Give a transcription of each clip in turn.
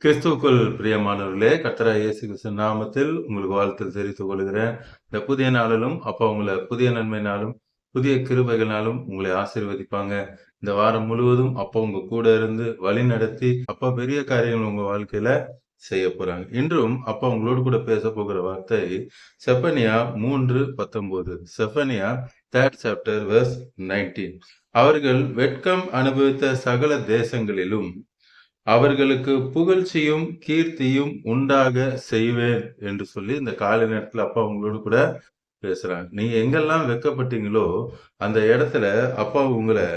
கிறிஸ்துவுக்குள் பிரியமானவர்களே, கர்த்தராகிய இயேசு கிறிஸ்து நாமத்தில் உங்களுக்கு வாழ்த்து தெரிவித்துக் கொள்கிறேன். இந்த புதிய நாளிலும் அப்பா உங்களை புதிய நன்மையினாலும் புதிய கிருபைகளினாலும் உங்களை ஆசீர்வதிப்பாங்க. இந்த வாரம் முழுவதும் அப்பா உங்க கூட இருந்து வழி நடத்தி அப்பா பெரிய காரியங்கள் உங்க வாழ்க்கையில செய்ய போறாங்க. இன்றும் அப்பா உங்களோடு கூட பேச போகிற வார்த்தை Zephaniah 3:19. Zephaniah 3rd chapter verse 19. அவர்கள் வெட்கம் அனுபவித்த சகல தேசங்களிலும் அவர்களுக்கு புகழ்ச்சியும் கீர்த்தியும் உண்டாக செய்வேன் என்று சொல்லி இந்த காலை நேரத்துல அப்பா உங்களோடு கூட பேசுறாங்க. நீங்க எங்கெல்லாம் வெட்கப்பட்டீங்களோ அந்த இடத்துல அப்பா உங்களை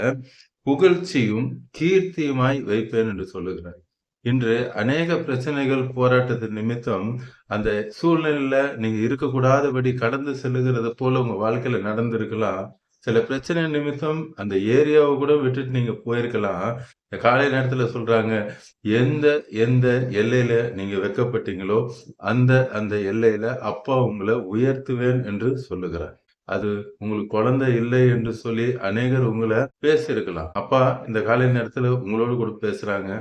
புகழ்ச்சியும் கீர்த்தியுமாய் வைப்பேன் என்று சொல்லுகிறார். இன்று அநேக பிரச்சனைகள் போராட்டத்தின் நிமித்தம் அந்த சூழ்நிலையில நீங்க இருக்கக்கூடாதபடி கடந்து செல்லுகிறது போல உங்க வாழ்க்கையில நடந்திருக்கலாம். சில பிரச்சனை நிமித்தம் அந்த ஏரியாவை கூட விட்டுட்டு நீங்க போயிருக்கலாம். இந்த காலை நேரத்துல சொல்றாங்க, எந்த எந்த எல்லையில நீங்க வெட்கப்பட்டீங்களோ அந்த அந்த எல்லையில அப்பா உங்களை உயர்த்துவேன் என்று சொல்லுகிறார். அது உங்களுக்கு குழந்தை இல்லை என்று சொல்லி அநேகர் உங்களை பேசியிருக்கலாம். அப்பா இந்த காலை நேரத்துல உங்களோடு கூட பேசுறாங்க.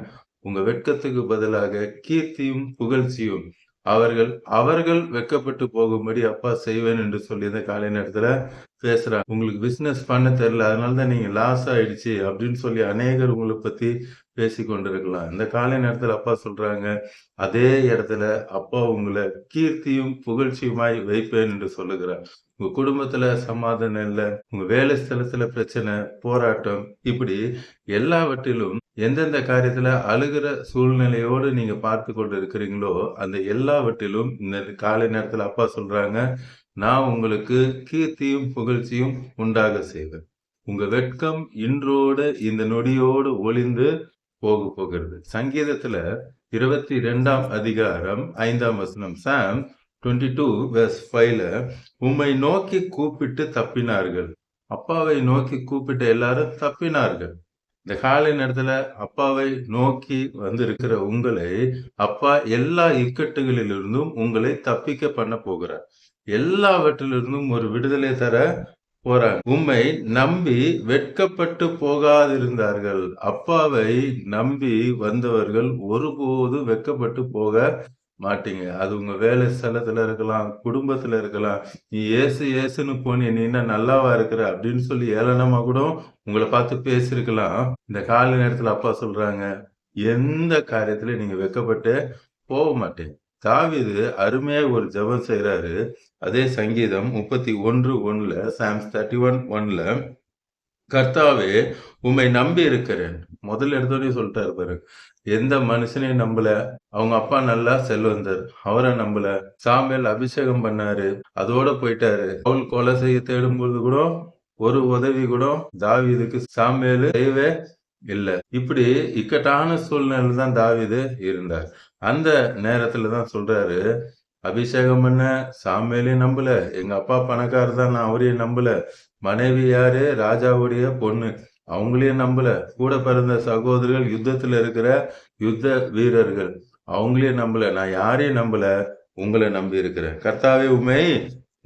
உங்க வெட்கத்துக்கு பதிலாக கீர்த்தியும் புகழ்ச்சியும் அவர்கள் அவர்கள் வெட்கப்பட்டு போகும்படி அப்பா செய்வேன் என்று சொல்லி இந்த காலை நேரத்துல பேசுறாங்க. உங்களுக்கு பிசினஸ் பண்ண தெரியல, அதனாலதான் நீங்க லாஸ் ஆயிடுச்சு அப்படின்னு சொல்லி அநேகர் உங்களை பத்தி பேசி கொண்டிருக்கலாம். இந்த காலை நேரத்துல அப்பா சொல்றாங்க, அதே இடத்துல அப்பா உங்களை கீர்த்தியும் புகழ்ச்சியுமாய் வைப்பேன் என்று சொல்லுகிறார். உங்க குடும்பத்துல சமாதானம் இல்லை, உங்க வேலை ஸ்தலத்துல பிரச்சனை, போராட்டம், இப்படி எல்லாவற்றிலும் எந்தெந்த காரியத்துல அழுகிற சூழ்நிலையோடு நீங்க பார்த்து கொண்டு இருக்கிறீங்களோ அந்த எல்லாவற்றிலும் இந்த காலை நேரத்துல அப்பா சொல்றாங்க, நான் உங்களுக்கு கீர்த்தியும் புகழ்ச்சியும் உண்டாக செய்வேன். உங்க வெட்கம் இன்றோடு இந்த நொடியோடு ஒளிந்து போகிறது. சங்கீதத்துல 22ஆம் அதிகாரம் 5ஆம் வசனம், சாம் 22 verse 5ல உம்மை நோக்கி கூப்பிட்டு தப்பினார்கள். அப்பாவை நோக்கி கூப்பிட்ட எல்லாரும் தப்பினார்கள். இந்த காலை நேரத்துல அப்பாவை நோக்கி வந்திருக்கிற உங்களை அப்பா எல்லா இக்கட்டுகளிலிருந்தும் உங்களை தப்பிக்க பண்ண போகிறார். எல்லாவற்றிலிருந்தும் ஒரு விடுதலை தர போறாங்க. உம்மை நம்பி வெட்கப்பட்டு போகாதிருந்தார்கள். அப்பாவை நம்பி வந்தவர்கள் ஒருபோது வெட்கப்பட்டு போக மாட்டீங்க. அது உங்க வேலை ஸ்தலத்துல இருக்கலாம், குடும்பத்துல இருக்கலாம். நீ ஏசு ஏசுன்னு போனி, நீ என்ன நல்லாவா இருக்கிற அப்படின்னு சொல்லி ஏளனமா கூட உங்களை பார்த்து பேசிருக்கலாம். இந்த காலை நேரத்துல அப்பா சொல்றாங்க, எந்த காரியத்துல நீங்க வெட்கப்பட்டு போக மாட்டீங்க. தாவீது அருமையா ஒரு ஜெபம் செய்யறாரு. அதே சங்கீதம் 31:1ல, சாம்ஸ் 31:1ல, கர்த்தாவே உம்மை நம்பி இருக்கிறேன். முதல்ல எடுத்தோடனே சொல்லிட்டாரு பாரு, எந்த மனுஷனையும் நம்பல. அவங்க அப்பா நல்லா செல்வந்தர், அவரை நம்பல. சாமுவேல் அபிஷேகம் பண்ணாரு, அதோட போயிட்டாரு. பவுல் கொலை செய்ய தேடும் பொழுது கூட ஒரு உதவி கூட தாவீதுக்கு சாமுவேல் செய்யவே இல்ல. இப்படி இக்கட்டான சூழ்நிலையில தான் தாவீது இருந்தார். அந்த நேரத்துல தான் சொல்றாரு, அபிஷேகம் பண்ண சாமுவேலையும் நம்பல, எங்க அப்பா பணக்காரர் தான், நான் அவரையும் நம்பல. மனைவி யாரு? ராஜாவுடைய பொண்ணு, அவங்களையும் நம்பல. கூட பிறந்த சகோதரர்கள் யுத்தத்துல இருக்கிற யுத்த வீரர்கள், அவங்களையும் நம்பல. நான் யாரையும் நம்பல, உங்களை நம்பி இருக்கிறேன். கர்த்தாவே உம்மை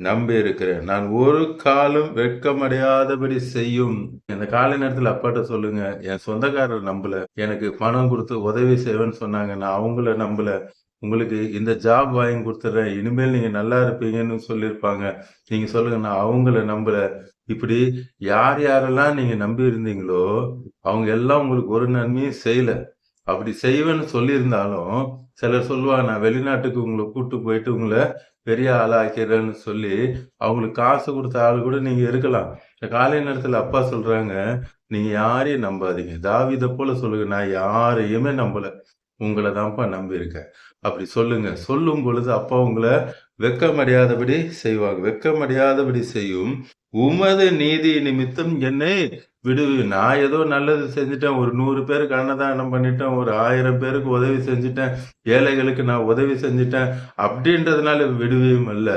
நம்பி இருக்கிறேன். நான் ஒரு காலம் வெட்கமடையாதபடி செய்யும். இந்த காலை நேரத்துல அப்பாட்ட சொல்லுங்க, என் சொந்தக்காரர் நம்பல, எனக்கு பணம் கொடுத்து உதவி செய்வேன்னு சொன்னாங்க, நான் அவங்கள நம்பல. உங்களுக்கு இந்த ஜாப் வாங்கி கொடுத்துட்றேன், இனிமேல் நீங்க நல்லா இருப்பீங்கன்னு சொல்லியிருப்பாங்க, நீங்க சொல்லுங்க, நான் அவங்கள நம்பல. இப்படி யார் யாரெல்லாம் நீங்க நம்பி இருந்தீங்களோ அவங்க எல்லாம் உங்களுக்கு ஒரு நன்மையும் செய்யல. அப்படி செய்வேன்னு சொல்லியிருந்தாலும் சிலர் சொல்லுவாங்க, நான் வெளிநாட்டுக்கு உங்களை கூட்டு போயிட்டு உங்களை பெரிய ஆளாக்கிறேன்னு சொல்லி அவங்களுக்கு காசு கொடுத்த ஆள் கூட நீங்க இருக்கலாம். இந்த காலை நேரத்துல அப்பா சொல்றாங்க, நீங்க யாரையும் நம்பாதீங்க. தாவீதை போல சொல்லுங்க, நான் யாரையுமே நம்பல, உங்களை தான்ப்பா நம்பி இருக்கேன். அப்படி சொல்லுங்க. சொல்லும் பொழுது அப்பா உங்களை வெட்கமடையாதபடி செய்வாங்க. வெட்கமடையாதபடி செய்யும் உமது நீதி நிமித்தம் என்னை விடுவி. நான் ஏதோ நல்லது செஞ்சுட்டேன், ஒரு 100 பேருக்கு அன்னதானம் பண்ணிட்டேன், ஒரு 1000 பேருக்கு உதவி செஞ்சுட்டேன், ஏழைகளுக்கு நான் உதவி செஞ்சுட்டேன் அப்படின்றதுனால விடுவியும் அல்ல,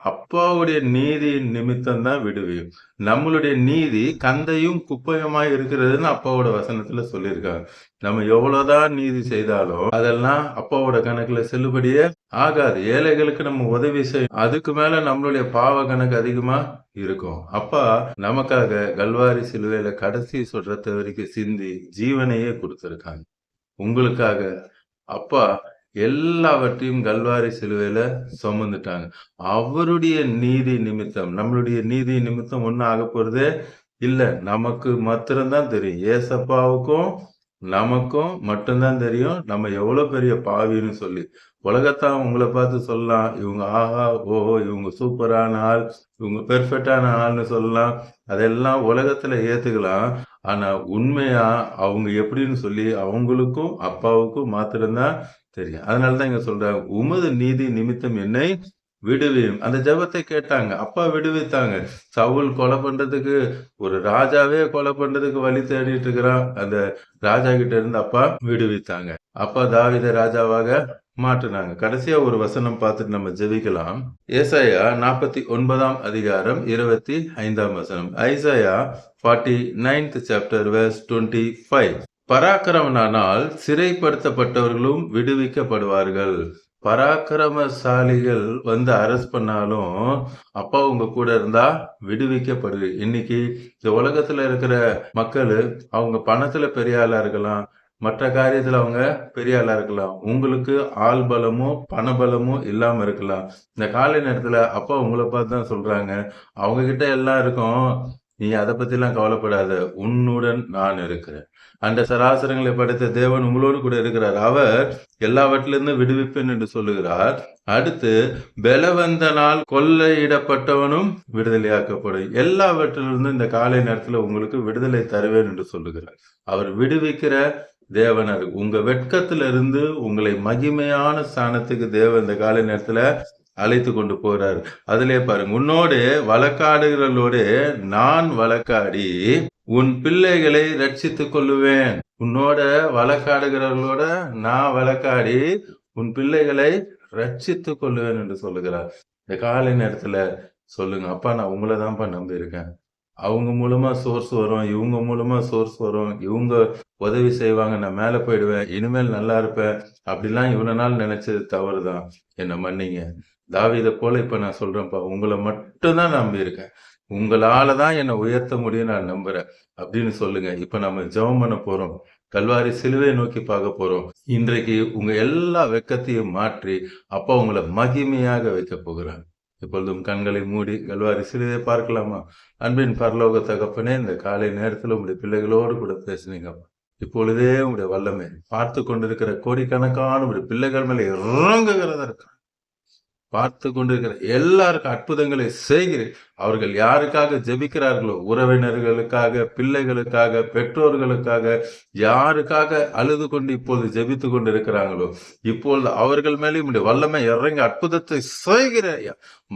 அப்பாவுடைய நீதியின் நிமித்தம் தான் விடுவியும். நம்மளுடைய நீதி கந்தையும் குப்பையுமாய் இருக்கிறதுன்னு அப்பாவோட வசனத்துல சொல்லியிருக்காங்க. நம்ம எவ்வளவுதான் நீதி செய்தாலும் அதெல்லாம் அப்பாவோட கணக்குல செல்லுபடியே ஆகாது. ஏழைகளுக்கு நம்ம உதவி செய்யும், அதுக்கு மேல நம்மளுடைய பாவ கணக்கு அதிகமா இருக்கும். அப்பா நமக்காக கல்வாரி சிலுவையில கடைசி சொல்றத வரைக்கும் சிந்தி ஜீவனையே கொடுத்திருக்காங்க. உங்களுக்காக அப்பா எல்லாவற்றையும் கல்வாரி சிலுவையில சுமந்துட்டாங்க. அவருடைய நீதி நிமித்தம், நம்மளுடைய நீதி நிமித்தம் ஒண்ணும் ஆகப் போறதே இல்ல. நமக்கு மாத்திரம் தான் தெரியும். ஏசப்பாவுக்கும் நமக்கும் மட்டும்தான் தெரியும் நம்ம எவ்வளவு பெரிய பாவின்னு சொல்லி. உலகத்தான் உங்கள பார்த்து சொல்லலாம், இவங்க ஆஹா, ஓஹோ! இவங்க சூப்பரான ஆள், இவங்க பெர்ஃபெக்ட்டான ஆள்ன்னு சொல்லலாம். அதெல்லாம் உலகத்துல ஏத்துக்கலாம். ஆனா உண்மையா அவங்க எப்படின்னு சொல்லி அவங்களுக்கும், அப்பாவுக்கும் மாத்திரம் தான் தெரியும். அதனால தான் இங்க சொல்றாங்க, "உமது நீதி நிமித்தம் என்னை விடுவியும்." அந்த ஜெபத்தை கேட்டாங்க. அப்பா விடுவித்தாங்க. சவுல் கொலை பண்றதுக்கு ஒரு ராஜாவே கொலை பண்றதுக்கு வழி தேடிட்டு இருக்கிறான். அந்த ராஜா கிட்ட இருந்து அப்பா விடுவித்தாங்க. அப்பா தாவீதை ராஜாவாக மாற்றுனாங்க. கடைசியா ஒரு வசனம் பார்த்துட்டு நம்ம ஜெபிக்கலாம். ஏசாயா 49ஆம் அதிகாரம் 25ஆம் வசனம். Isaiah 49th chapter verse 25. பராக்கிரமனானால் சிறைப்படுத்தப்பட்டவர்களும் விடுவிக்கப்படுவார்கள். பராக்கிரமசாலிகள் வந்து அரெஸ்ட் பண்ணாலும் அப்பா உங்க கூட இருந்தா விடுவிக்கப்படுது. இன்னைக்கு இந்த உலகத்துல இருக்கிற மக்கள் அவங்க பணத்துல பெரிய ஆளா இருக்கலாம், மற்ற காரியத்துல அவங்க பெரிய ஆளா இருக்கலாம். உங்களுக்கு ஆள் பலமோ பணபலமோ இல்லாம இருக்கலாம். இந்த காலை நேரத்துல அப்பா உங்களை பார்த்து தான் சொல்றாங்க, அவங்க கிட்ட எல்லாம் இருக்கும், நீ அதை பத்தி எல்லாம் கவலைப்படாத, உன்னுடன் நான் இருக்கிறேன். அந்த சராசரங்களை படைத்த தேவன் உங்களோடு கூட இருக்கிறார். அவர் எல்லாவற்றிலிருந்து விடுவிப்பேன் என்று சொல்லுகிறார். அடுத்து பலவந்தனால் கொள்ளையிடப்பட்டவனும் விடுதலையாக்கப்படும். எல்லாவற்றிலிருந்து இந்த காலை நேரத்துல உங்களுக்கு விடுதலை தருவேன் என்று சொல்லுகிறார். அவர் விடுவிக்கிற தேவனர். உங்க வெட்கத்திலிருந்து உங்களை மகிமையான ஸ்தானத்துக்கு தேவன் இந்த காலை நேரத்துல அழைத்து கொண்டு போறாரு. அதிலே பாருங்க, உன்னோடு வழக்காடுகளோடு நான் வழக்காடி உன் பிள்ளைகளை ரட்சித்துக் கொள்ளுவேன். உன்னோட வழக்காடுகிறவர்களோட நான் வழக்காடி உன் பிள்ளைகளை ரட்சித்துக் கொள்ளுவேன் என்று சொல்லுகிறார். இந்த காலை நேரத்துல சொல்லுங்க, அப்பா நான் உங்களை தான்ப்பா நம்பி இருக்கேன். அவங்க மூலமா சோர்ஸ் வரும், இவங்க மூலமா சோர்ஸ் வரும், இவங்க உதவி செய்வாங்க, நான் மேல போயிடுவேன், இனிமேல் நல்லா இருப்பேன், அப்படிலாம் இவ்வளவு நாள் நினைச்சது தவறுதான், என்னை மன்னிங்க. தாவீதை போல இப்ப நான் சொல்றேன்ப்பா, உங்களை மட்டும்தான் நம்பி இருக்கேன், உங்களால தான் என்னை உயர்த்த முடியும் நான் நம்புறேன் அப்படின்னு சொல்லுங்க. இப்ப நம்ம ஜெபம் பண்ண போறோம். கல்வாரி சிலுவை நோக்கி பார்க்க போறோம். இன்றைக்கு உங்க எல்லா வெட்கத்தையும் மாற்றி அப்பா உங்களை மகிமையாக வைக்க போகிறாங்க. இப்பொழுதும் கண்களை மூடி கல்வாரி சிலுவை பார்க்கலாமா? அன்பின் பரலோக தகப்பனே, இந்த காலை நேரத்துல உங்களுடைய பிள்ளைகளோடு கூட பேசுனீங்கப்பா. இப்பொழுதே உங்களுடைய வல்லமை பார்த்து கொண்டிருக்கிற கோடிக்கணக்கான உங்களுடைய பிள்ளைகள் மேலே இறங்குகிறதற்கு பார்த்து கொண்டிருக்கிற எல்லாருக்கும் அற்புதங்களை செய்கிறேன். அவர்கள் யாருக்காக ஜெபிக்கிறார்களோ, உறவினர்களுக்காக, பிள்ளைகளுக்காக, பெற்றோர்களுக்காக, யாருக்காக அழுது கொண்டு இப்பொழுது ஜெபித்து கொண்டு இருக்கிறாங்களோ, இப்பொழுது அவர்கள் மேலே உம்முடைய வல்லமை இறங்கி அற்புதத்தை செய்கிற,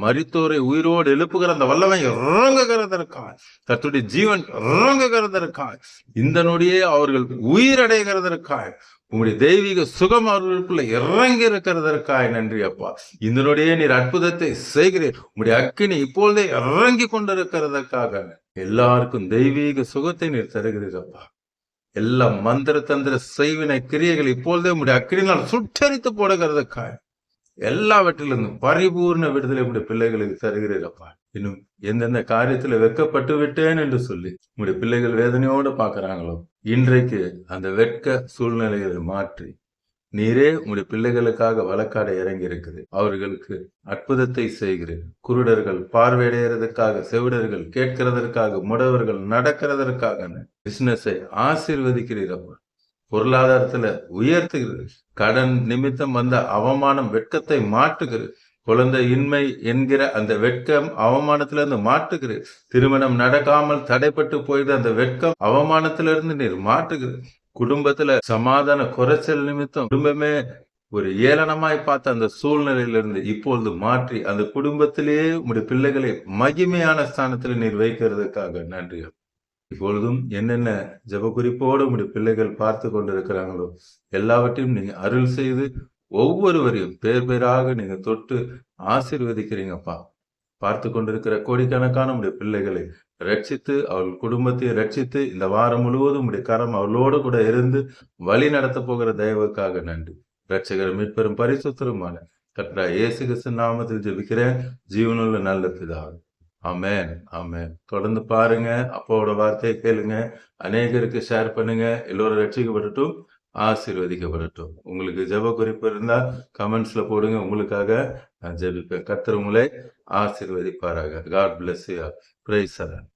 மரித்தோரை உயிரோடு எழுப்புகிற அந்த வல்லமை இறங்குகிறதற்காக, கர்த்தருடைய ஜீவன் இறங்குகிறதற்காக, இந்த நொடியே அவர்கள் உயிரடைகிறதற்காக, உங்களுடைய தெய்வீக சுகம் அவர்களுக்குள்ள இறங்கி இருக்கிறதற்காக நன்றி அப்பா. இதனுடைய நீர் அற்புதத்தை செய்கிறேன். உங்களுடைய அக்கினி இப்பொழுதே இறங்கி கொண்டிருக்கிறதற்காக எல்லாருக்கும் தெய்வீக சுகத்தை நீர் தருகிறீரப்பா. எல்லா மந்திர தந்திர செய்வினை கிரியைகள் இப்பொழுதே உங்களுடைய அக்கினினால் சுட்டரித்து போடுகிறதற்காக எல்லாவற்றிலிருந்தும் பரிபூர்ண விடுதலை உங்களுடைய பிள்ளைகளுக்கு தருகிறீரப்பா. இன்னும் எந்தெந்த காரியத்துல வெட்கப்பட்டு விட்டேன் என்று சொல்லி உங்களுடைய பிள்ளைகள் வேதனையோடு பாக்குறாங்களோ, இன்றைக்கு அந்த வெட்க சூழ்நிலைகளை மாற்றி நீரே உங்களுடைய பிள்ளைகளுக்காக வழக்காட இறங்கி இருக்குது. அவர்களுக்கு அற்புதத்தை செய்கிறேன். குருடர்கள் பார்வையடைகிறதுக்காக, செவிடர்கள் கேட்கிறதற்காக, முடவர்கள் நடக்கிறதற்காக பிசினஸை ஆசீர்வதிக்கிறீரப்பா. பொருளாதாரத்துல உயர்த்துகிறது. கடன் நிமித்தம் வந்த அவமானம் வெட்கத்தை மாற்றுகிறது. குழந்தை இன்மை என்கிற அந்த வெட்கம் அவமானத்திலிருந்து மாற்றுகிறது. திருமணம் நடக்காமல் தடைப்பட்டு போயிட்டு அந்த வெட்கம் அவமானத்திலிருந்து நீர் மாற்றுகிறது. குடும்பத்துல சமாதான குறைச்சல் நிமித்தம் குடும்பமே ஒரு ஏளனமாய் பார்த்த அந்த சூழ்நிலையிலிருந்து இப்பொழுது மாற்றி அந்த குடும்பத்திலேயே உங்களுடைய பிள்ளைகளை மகிமையான ஸ்தானத்தில் நீர் வைக்கிறதுக்காக நன்றி. இப்பொழுதும் என்னென்ன ஜெப குறிப்போடு உங்களுடைய பிள்ளைகள் பார்த்து கொண்டிருக்கிறாங்களோ எல்லாவற்றையும் நீங்க அருள் செய்து ஒவ்வொருவரையும் பேர் பேராக நீங்க தொட்டு ஆசீர்வதிக்கிறீங்கப்பா. பார்த்து கொண்டிருக்கிற கோடிக்கணக்கான உடைய பிள்ளைகளை ரட்சித்து அவர்கள் குடும்பத்தை ரட்சித்து இந்த வாரம் முழுவதும் உடைய கரம் அவர்களோடு கூட இருந்து வழி நடத்த போகிற தயவுக்காக நன்றி. ரட்சகர் மீட்பெரும் பரிசுத்தருமான கர்த்தராகிய இயேசு கிறிஸ்து நாமத்தில் ஜெபிக்கிறேன் ஜீவனுள்ள நல்ல பிதாவே. ஆமென், ஆமென். தொடர்ந்து பாருங்க, அப்பாவோட வார்த்தையை கேளுங்க, அநேகருக்கு ஷேர் பண்ணுங்க, எல்லோரும் ரட்சிக்கப்படட்டும். ஆசீர்வதிக்கப்படட்டும். உங்களுக்கு ஜெப குறிப்பு இருந்தா கமெண்ட்ஸ்ல போடுங்க. உங்களுக்காக நான் ஜெபிப்பேன். கர்த்தர் உங்களை ஆசீர்வதிப்பாராக. God bless you. Praise the Lord.